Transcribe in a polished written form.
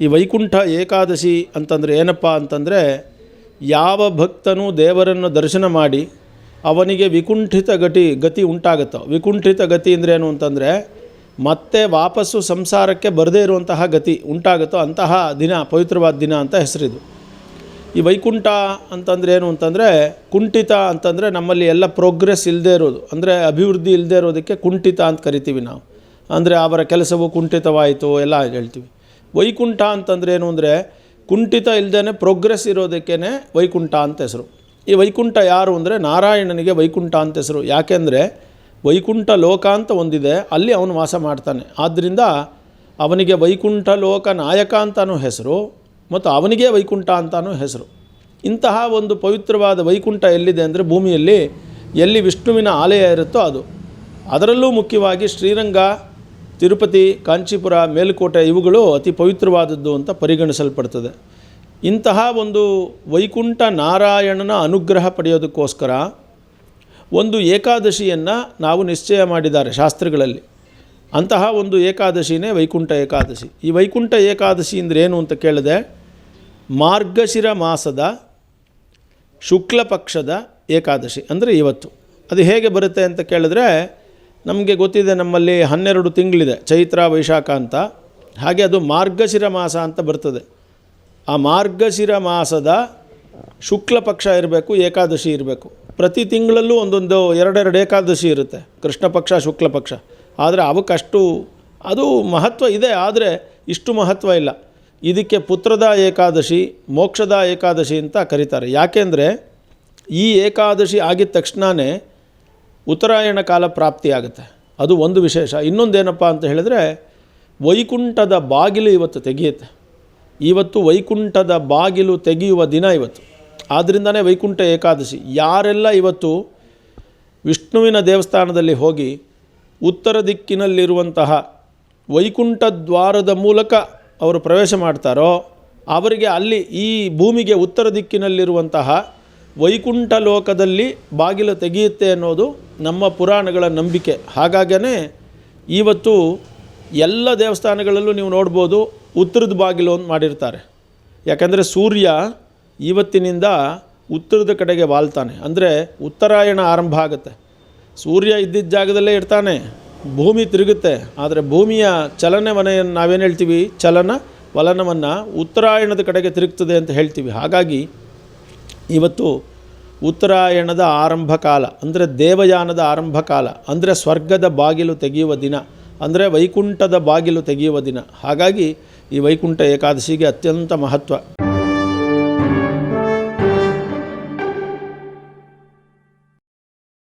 ಈ ವೈಕುಂಠ ಏಕಾದಶಿ ಅಂತಂದರೆ ಏನಪ್ಪ ಅಂತಂದರೆ, ಯಾವ ಭಕ್ತನು ದೇವರನ್ನು ದರ್ಶನ ಮಾಡಿ ಅವನಿಗೆ ವಿಕುಂಠಿತ ಗತಿ ಉಂಟಾಗುತ್ತೋ. ವಿಕುಂಠಿತ ಗತಿ ಅಂದ್ರೇನು ಅಂತಂದರೆ, ಮತ್ತೆ ವಾಪಸ್ಸು ಸಂಸಾರಕ್ಕೆ ಬರದೇ ಇರುವಂತಹ ಗತಿ ಉಂಟಾಗುತ್ತೋ ಅಂತಹ ದಿನ ಪವಿತ್ರವಾದ ದಿನ ಅಂತ ಹೆಸರಿದು. ಈ ವೈಕುಂಠ ಅಂತಂದರೆ ಏನು ಅಂತಂದರೆ, ಕುಂಠಿತ ಅಂತಂದರೆ ನಮ್ಮಲ್ಲಿ ಎಲ್ಲ ಪ್ರೋಗ್ರೆಸ್ ಇಲ್ಲದೆ ಇರೋದು, ಅಂದರೆ ಅಭಿವೃದ್ಧಿ ಇಲ್ಲದೆ ಇರೋದಕ್ಕೆ ಕುಂಠಿತ ಅಂತ ಕರಿತೀವಿ ನಾವು. ಅಂದರೆ ಅವರ ಕೆಲಸವು ಕುಂಠಿತವಾಯಿತು ಎಲ್ಲ ಹೇಳ್ತೀವಿ. ವೈಕುಂಠ ಅಂತಂದರೆ ಏನು ಅಂದರೆ, ಕುಂಠಿತ ಇಲ್ಲದೇ ಪ್ರೋಗ್ರೆಸ್ ಇರೋದಕ್ಕೇ ವೈಕುಂಠ ಅಂತ ಹೆಸರು. ಈ ವೈಕುಂಠ ಯಾರು ಅಂದರೆ, ನಾರಾಯಣನಿಗೆ ವೈಕುಂಠ ಅಂತ ಹೆಸರು. ಯಾಕೆಂದರೆ ವೈಕುಂಠ ಲೋಕ ಅಂತ ಒಂದಿದೆ, ಅಲ್ಲಿ ಅವನು ವಾಸ ಮಾಡ್ತಾನೆ. ಆದ್ದರಿಂದ ಅವನಿಗೆ ವೈಕುಂಠ ಲೋಕ ನಾಯಕ ಅಂತಲೂ ಹೆಸರು, ಮತ್ತು ಅವನಿಗೆ ವೈಕುಂಠ ಅಂತಲೂ ಹೆಸರು. ಇಂತಹ ಒಂದು ಪವಿತ್ರವಾದ ವೈಕುಂಠ ಎಲ್ಲಿದೆ ಅಂದರೆ, ಭೂಮಿಯಲ್ಲಿ ಎಲ್ಲಿ ವಿಷ್ಣುವಿನ ಆಲಯ ಇರುತ್ತೋ ಅದು. ಅದರಲ್ಲೂ ಮುಖ್ಯವಾಗಿ ಶ್ರೀರಂಗ, ತಿರುಪತಿ, ಕಾಂಚೀಪುರ, ಮೇಲುಕೋಟೆ ಇವುಗಳು ಅತಿ ಪವಿತ್ರವಾದದ್ದು ಅಂತ ಪರಿಗಣಿಸಲ್ಪಡ್ತದೆ. ಇಂತಹ ಒಂದು ವೈಕುಂಠ ನಾರಾಯಣನ ಅನುಗ್ರಹ ಪಡೆಯೋದಕ್ಕೋಸ್ಕರ ಒಂದು ಏಕಾದಶಿಯನ್ನು ನಾವು ನಿಶ್ಚಯ ಮಾಡಿದ್ದಾರೆ ಶಾಸ್ತ್ರಗಳಲ್ಲಿ. ಅಂತಹ ಒಂದು ಏಕಾದಶಿನೇ ವೈಕುಂಠ ಏಕಾದಶಿ. ಈ ವೈಕುಂಠ ಏಕಾದಶಿ ಅಂದರೆ ಏನು ಅಂತ ಕೇಳಿದೆ, ಮಾರ್ಗಶಿರ ಮಾಸದ ಶುಕ್ಲ ಪಕ್ಷದ ಏಕಾದಶಿ ಅಂದರೆ ಇವತ್ತು. ಅದು ಹೇಗೆ ಬರುತ್ತೆ ಅಂತ ಕೇಳಿದ್ರೆ, ನಮಗೆ ಗೊತ್ತಿದೆ ನಮ್ಮಲ್ಲಿ 12 ತಿಂಗಳಿದೆ, ಚೈತ್ರ ವೈಶಾಖ ಅಂತ. ಹಾಗೆ ಅದು ಮಾರ್ಗಶಿರ ಮಾಸ ಅಂತ ಬರ್ತದೆ. ಆ ಮಾರ್ಗಶಿರ ಮಾಸದ ಶುಕ್ಲ ಪಕ್ಷ ಇರಬೇಕು, ಏಕಾದಶಿ ಇರಬೇಕು. ಪ್ರತಿ ತಿಂಗಳಲ್ಲೂ ಒಂದೊಂದು 2 ಏಕಾದಶಿ ಇರುತ್ತೆ, ಕೃಷ್ಣ ಪಕ್ಷ, ಶುಕ್ಲ ಪಕ್ಷ. ಆದರೆ ಅವಕ್ಕಷ್ಟು ಅದು ಮಹತ್ವ ಇದೆ, ಆದರೆ ಇಷ್ಟು ಮಹತ್ವ ಇಲ್ಲ. ಇದಕ್ಕೆ ಪುತ್ರದ ಏಕಾದಶಿ, ಮೋಕ್ಷದ ಏಕಾದಶಿ ಅಂತ ಕರೀತಾರೆ. ಯಾಕೆಂದರೆ ಈ ಏಕಾದಶಿ ಆಗಿದ ತಕ್ಷಣವೇ ಉತ್ತರಾಯಣ ಕಾಲ ಪ್ರಾಪ್ತಿಯಾಗುತ್ತೆ. ಅದು ಒಂದು ವಿಶೇಷ. ಇನ್ನೊಂದೇನಪ್ಪ ಅಂತ ಹೇಳಿದ್ರೆ, ವೈಕುಂಠದ ಬಾಗಿಲು ಇವತ್ತು ತೆಗೆಯುತ್ತೆ. ಇವತ್ತು ವೈಕುಂಠದ ಬಾಗಿಲು ತೆಗೆಯುವ ದಿನ ಇವತ್ತು. ಆದ್ದರಿಂದನೇ ವೈಕುಂಠ ಏಕಾದಶಿ. ಯಾರೆಲ್ಲ ಇವತ್ತು ವಿಷ್ಣುವಿನ ದೇವಸ್ಥಾನದಲ್ಲಿ ಹೋಗಿ ಉತ್ತರ ದಿಕ್ಕಿನಲ್ಲಿರುವಂತಹ ವೈಕುಂಠ ದ್ವಾರದ ಮೂಲಕ ಅವರು ಪ್ರವೇಶ ಮಾಡ್ತಾರೋ, ಅವರಿಗೆ ಅಲ್ಲಿ ಈ ಭೂಮಿಗೆ ಉತ್ತರ ದಿಕ್ಕಿನಲ್ಲಿರುವಂತಹ ವೈಕುಂಠ ಲೋಕದಲ್ಲಿ ಬಾಗಿಲು ತೆಗೆಯುತ್ತೆ ಅನ್ನೋದು ನಮ್ಮ ಪುರಾಣಗಳ ನಂಬಿಕೆ. ಹಾಗಾಗೇ ಇವತ್ತು ಎಲ್ಲ ದೇವಸ್ಥಾನಗಳಲ್ಲೂ ನೀವು ನೋಡ್ಬೋದು, ಉತ್ತರದ ಬಾಗಿಲು ಅಂತ ಮಾಡಿರ್ತಾರೆ. ಯಾಕಂದರೆ ಸೂರ್ಯ ಇವತ್ತಿನಿಂದ ಉತ್ತರದ ಕಡೆಗೆ ವಾಲ್ತಾನೆ, ಅಂದರೆ ಉತ್ತರಾಯಣ ಆರಂಭ ಆಗುತ್ತೆ. ಸೂರ್ಯ ಇದ್ದಿದ್ದ ಜಾಗದಲ್ಲೇ ಇರ್ತಾನೆ, ಭೂಮಿ ತಿರುಗುತ್ತೆ. ಆದರೆ ಭೂಮಿಯ ಚಲನವನೆಯನ್ನು ನಾವೇನು ಹೇಳ್ತೀವಿ, ವಲನವನ್ನು ಉತ್ತರಾಯಣದ ಕಡೆಗೆ ತಿರುಗ್ತದೆ ಅಂತ ಹೇಳ್ತೀವಿ. ಹಾಗಾಗಿ ಇವತ್ತು ಉತ್ತರಾಯಣದ ಆರಂಭ ಕಾಲ, ಅಂದರೆ ದೇವಯಾನದ ಆರಂಭ ಕಾಲ, ಅಂದರೆ ಸ್ವರ್ಗದ ಬಾಗಿಲು ತೆಗೆಯುವ ದಿನ, ಅಂದರೆ ವೈಕುಂಠದ ಬಾಗಿಲು ತೆಗೆಯುವ ದಿನ. ಹಾಗಾಗಿ ಈ ವೈಕುಂಠ ಏಕಾದಶಿಗೆ ಅತ್ಯಂತ ಮಹತ್ವ.